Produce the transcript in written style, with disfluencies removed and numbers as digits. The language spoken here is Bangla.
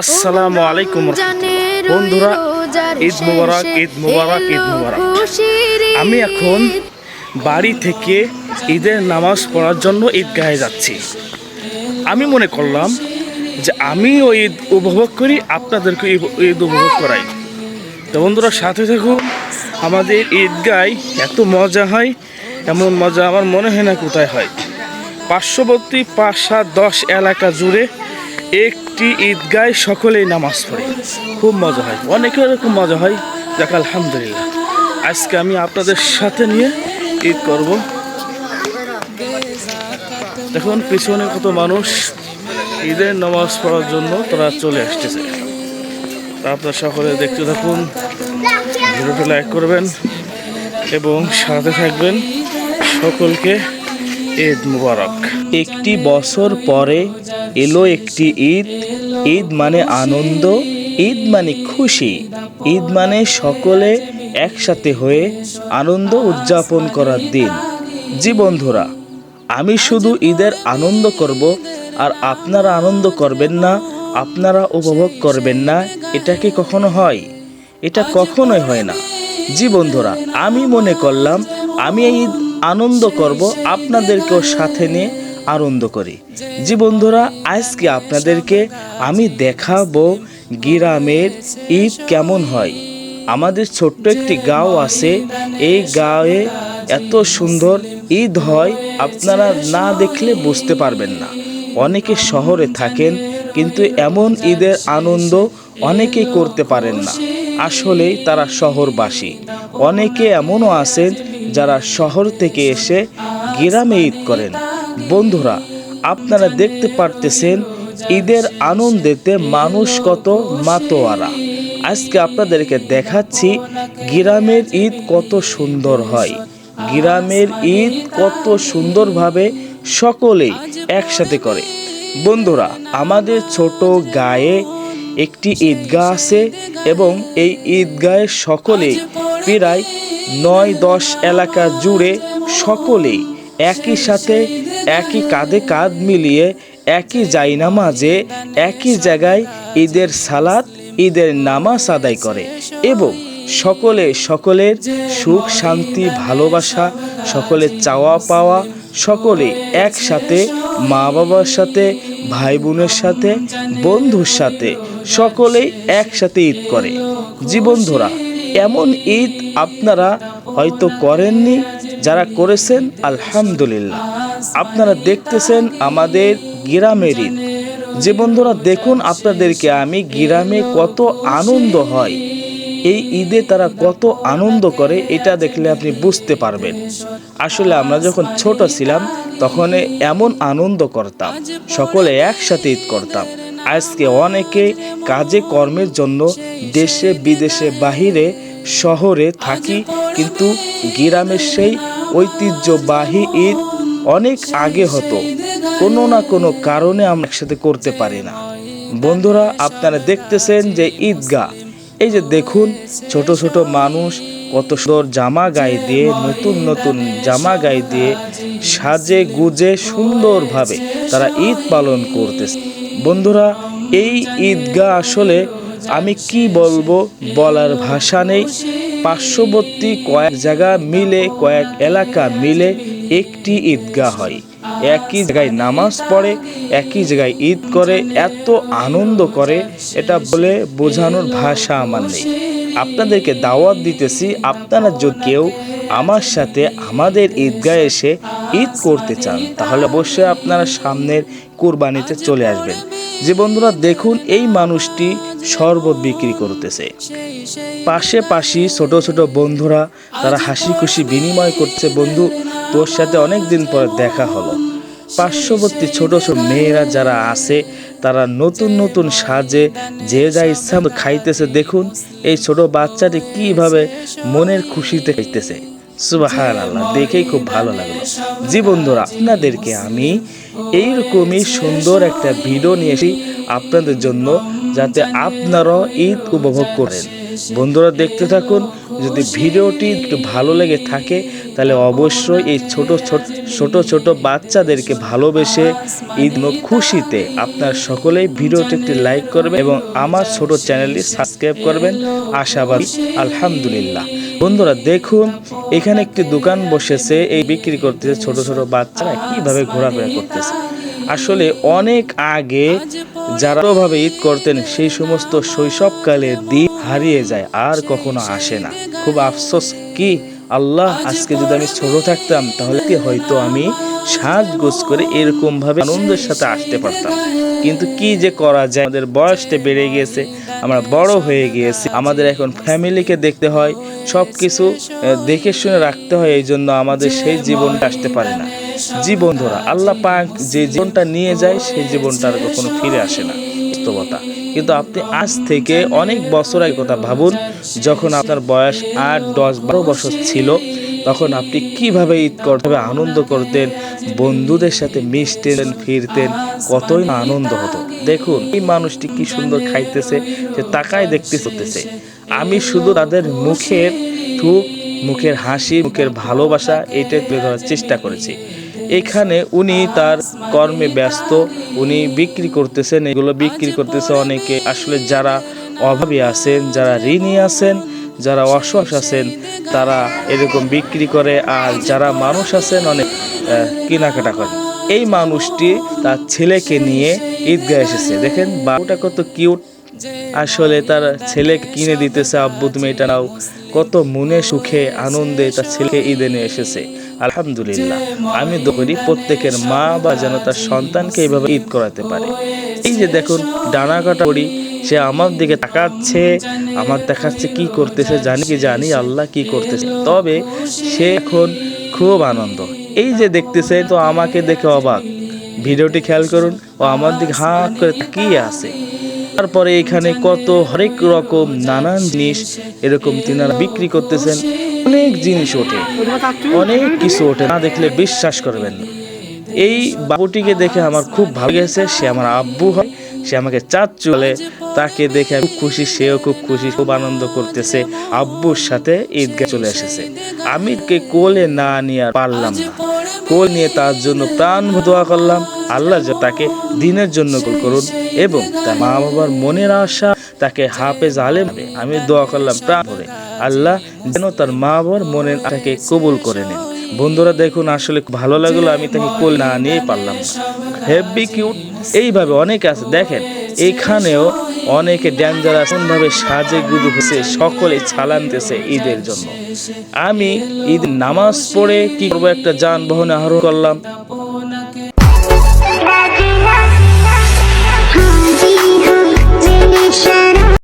আসসালামু আলাইকুম বন্ধুরা, ঈদ মুবারক, ঈদ মুবারক, ঈদ মুবারক। আমি এখন বাড়ি থেকে ঈদের নামাজ পড়ার জন্য ঈদগাহে যাচ্ছি। আমি মনে করলাম যে আমিও ঈদ উপভোগ করি, আপনাদেরকে ঈদ উপভোগ করাই। তো বন্ধুরা, সাথে থাকুন। আমাদের ঈদগায় এত মজা হয়, এমন মজা আমার মনে হয় না কোথায় হয়। পার্শ্ববর্তী 5-7-10 এলাকা জুড়ে একটি ঈদগায় সকলেই নামাজ পড়ে, খুব মজা হয়। অনেকের এরকম মজা হয়। দেখ, আলহামদুলিল্লাহ, আজকে আমি আপনাদের সাথে নিয়ে ঈদ করব। দেখুন পিছনে কত মানুষ ঈদের নামাজ পড়ার জন্য তারা চলে আসতেছে। আপনারা সকলে দেখতে থাকুন, ভিডিওটা লাইক করবেন এবং সাথে থাকবেন। সকলকে ঈদ মুবারক। একটি বছর পরে এলো একটি ঈদ। ঈদ মানে আনন্দ, ঈদ মানে খুশি, ঈদ মানে সকলে একসাথে হয়ে আনন্দ উদযাপন করার দিন। জি বন্ধুরা, আমি শুধু ঈদের আনন্দ করব আর আপনারা আনন্দ করবেন না, আপনারা উপভোগ করবেন না, এটা কি কখনো হয়? এটা কখনোই হয় না। জি বন্ধুরা, আমি মনে করলাম আমি এই আনন্দ করব, আপনাদেরকেও সাথে নিয়ে আনন্দ করি। জি বন্ধুরা, আজকে আপনাদেরকে আমি দেখাবো গ্রামের ঈদ কেমন হয়। আমাদের ছোট্ট একটি গাঁও আছে, এই গাঁয়ে এত সুন্দর ঈদ হয়, আপনারা না দেখলে বুঝতে পারবেন না। অনেকে শহরে থাকেন, কিন্তু এমন ঈদের আনন্দ অনেকেই করতে পারেন না। আসলেই তারা শহরবাসী। অনেকে এমনও আছেন যারা শহর থেকে এসে গ্রামে ঈদ করেন। বন্ধুরা, আপনারা দেখতে পারতেছেন ঈদের আনন্দেতে মানুষ কত মাতোয়ারা। আজকে আপনাদেরকে দেখাচ্ছি গ্রামের ঈদ কত সুন্দর হয়। গ্রামের ঈদ কত সুন্দরভাবে সকলেই একসাথে করে। বন্ধুরা, আমাদের ছোট গায়ে একটি ঈদগাহ আছে এবং এই ঈদগাহে সকলেই প্রায় 9-10 এলাকা জুড়ে সকলেই একই সাথে, একই কাঁধে কাঁধ মিলিয়ে, একই জায়নামাজে, একই জায়গায় ঈদের সালাত, ঈদের নামাজ আদায় করে এবং সকলে সকলের সুখ শান্তি ভালোবাসা, সকলের চাওয়া পাওয়া, সকলে একসাথে মা বাবার সাথে, ভাই বোনের সাথে, বন্ধুর সাথে সকলেই একসাথে ঈদ করে। জি বন্ধুরা, এমন ঈদ আপনারা হয়তো করেননি, যারা করেছেন আলহামদুলিল্লাহ। আপনারা দেখতেছেন আমাদের গ্রামের ঈদ। যে বন্ধুরা, দেখুন আপনাদেরকে আমি গ্রামে কত আনন্দ হয়, এই ঈদে তারা কত আনন্দ করে, এটা দেখলে আপনি বুঝতে পারবেন। আসলে আমরা যখন ছোট ছিলাম তখন এমন আনন্দ করতাম, সকলে একসাথে ঈদ করতাম। আজকে অনেকে কাজে কর্মের জন্য দেশে বিদেশে বাহিরে শহরে থাকি, কিন্তু গ্রামের সেই ঐতিহ্যবাহী ঈদ অনেক আগে হতো, কোনো না কোনো কারণে আমরা একসাথে করতে পারি না। বন্ধুরা, আপনারা দেখতেছেন যে ঈদগাহ, এই যে দেখুন ছোট ছোট মানুষ কত সুন্দর জামা গায়ে দিয়ে, নতুন নতুন জামা গায়ে দিয়ে সাজে গুজে সুন্দরভাবে তারা ঈদ পালন করতেছে। বন্ধুরা, এই ঈদগাহ আসলে আমি কি বলবো, বলার ভাষা নেই। পার্শ্ববর্তী কয়েক জায়গা মিলে, কয়েক এলাকা মিলে একটি ঈদগাহ হয়, একই জায়গায় নামাজ পড়ে, একই জায়গায় ঈদ করে, এত আনন্দ করে, এটা বলে বোঝানোর ভাষা আমার নেই। আপনাদেরকে দাওয়াত দিতেছি, আপনারা যদি কেউ আমার সাথে আমাদের ঈদগাহে এসে ঈদ করতে চান, তাহলে অবশ্যই আপনারা সামনের কুরবানিতে চলে আসবেন। যে বন্ধুরা, দেখুন এই মানুষটি শরবত বিক্রি করতেছে, পাশাপাশি ছোট ছোট বন্ধুরা তারা হাসি খুশি বিনিময় করছে। বন্ধু, তোর সাথে অনেক দিন পর দেখা হলো। পার্শ্ববর্তী ছোট ছোট মেয়েরা যারা আছে তারা নতুন নতুন সাজে যে যা ইচ্ছা খাইতেছে। দেখুন এই ছোট বাচ্চাটি কিভাবে মনের খুশিতে খাইতেছে। সুবহানাল্লাহ, দেখেই খুব ভালো লাগলো। জি বন্ধুরা, আপনাদেরকে আমি এইরকমই সুন্দর একটা ভিডিও নিয়ে এসেছি আপনাদের জন্য, যাতে আপনারাও ঈদ উপভোগ করেন। বন্ধুরা দেখতে থাকুন। যদি ভিডিওটি একটু ভালো লেগে থাকে তাহলে অবশ্যই এই ছোট ছোট বাচ্চাদেরকে ভালোবেসে ঈদ খুশিতে আপনার সকলেই ভিডিওটি একটি লাইক করবেন এবং আমার ছোট চ্যানেলটি সাবস্ক্রাইব করবেন আশাবাদী। আলহামদুলিল্লাহ। বন্ধুরা দেখুন, এখানে একটি দোকান বসেছে, এই বিক্রি করতেছে ছোট ছোট বাচ্চারা কিভাবে ঘোরাফেরা করতেছে। আসলে অনেক আগে যারা ভাবে ঈদ করতেন সেই সমস্ত শৈশবকালের দিন হারিয়ে যায়, আর কখনো আসে না। খুব আফসোস কি আল্লাহ, আজকে যদি আমি ছোট থাকতাম তাহলে হয়তো আমি সাজগোজ করে এরকম ভাবে আনন্দের সাথে আসতে পারতাম। কিন্তু কি যে করা যায়, আমাদের বয়সটা বেড়ে গিয়েছে, আমরা বড় হয়ে গিয়েছি, আমাদের এখন ফ্যামিলিকে দেখতে হয়, সব কিছু দেখে শুনে রাখতে হয়, এই জন্য আমাদের সেই জীবনটা আসতে পারে না। বন্ধুরা, আল্লাহ পাক যে জীবনটা নিয়ে যায় সেই জীবনটা আর কখনো ফিরে আসে না, বাস্তবতা। কিন্তু আপনি আজ থেকে অনেক বছর আগে কথা ভাবুন, যখন আপনার বয়স 8, 10, 12 বছর ছিল, তখন আপনি কিভাবে ঈদ করতে আনন্দ করতেন, বন্ধুদের সাথে মিশতেন, ফিরতেন, কতই না আনন্দ হতো। দেখুন এই মানুষটি কি সুন্দর খাইতেছে, সে তাকায় দেখতে চলতেছে। আমি শুধু তাদের মুখের ঠুক, মুখের হাসি, মুখের ভালোবাসা এটা তুলে ধরার চেষ্টা করেছি। এখানে উনি তার কর্মে ব্যস্ত, উনি বিক্রি করতেছেন, এগুলো বিক্রি করতেছে অনেকে। আসলে যারা অভাবী আছেন, যারা ঋণী আছেন, যারা অসহায় আছেন, তারা এরকম বিক্রি করে, আর যারা মানুষ আছেন অনেক কেনাকাটা করে। এই মানুষটি তার ছেলেকে নিয়ে ঈদগাহ এসেছে। দেখেন বাবুটা কত কিউট, আসলে তার ছেলেকে কিনে দিতেছে, আব্বু তুমি এটা নাও। কত মনে সুখে আনন্দে তার ছেলেকে ঈদে নিয়ে এসেছে। আলহামদুলিল্লাহ। আমি দোয়া করি প্রত্যেকের মা বা যেন তার সন্তানকে এইভাবে ঈদ করাতে পারে। এই যে দেখুন ডানা কাটা করি, সে আমার দিকে তাকাচ্ছে, আমার দেখাচ্ছে কি করতেছে, জানি আল্লাহ কি করতেছে, তবে সে এখন খুব আনন্দ। এই যে দেখতেছে, তো আমাকে দেখে অবাক। ভিডিওটি খেয়াল করুন, ও আমার দিকে হাত করে তাকিয়ে আছে। তারপরে এখানে কত হরেক রকম নানান জিনিস এরকম তিনারা বিক্রি করতেছেন। অনেক জিনিস ওঠে, অনেক কিছু ওঠে, না দেখলে বিশ্বাস করবেন না। এই বাবুটিকে দেখে আমার খুব ভালো লেগেছে। সে আমার আব্বু হয়, সে আমাকে চাচ্চু বলে, তাকে দেখে খুব খুশি, সেও খুব খুশি, খুব আনন্দ করতেছে। আব্বুর সাথে ঈদগাহ চলে এসেছে। আমি কোলে না নিয়ে আর পারলাম না, কোল নিয়ে তার জন্য প্রাণ দোয়া করলাম, আল্লাহ যে তাকে দিনের জন্য কবুল করুন এবং তার মা বাবার মনের আশা তাকে হাফেজ আলেম হবে। আমি দোয়া করলাম প্রাণ ভরে, আল্লাহ যেন তার মা বাবার মনের আশাকে কবুল করে নেন। বন্ধুরা দেখুন, আসলে ভালো লাগলো, আমি তাকে কোল না নিয়ে পারলাম না। Heavy cute. এইভাবে অনেকে আছে, দেখেন এখানেও অনেকে ডেঞ্জারাস ভাবে সাজে গুজু হচ্ছে, সকলে ছালানতেছে ঈদের জন্য। আমি ঈদ নামাজ পড়ে কি করবো, একটা যানবাহনে আরোহণ করলাম।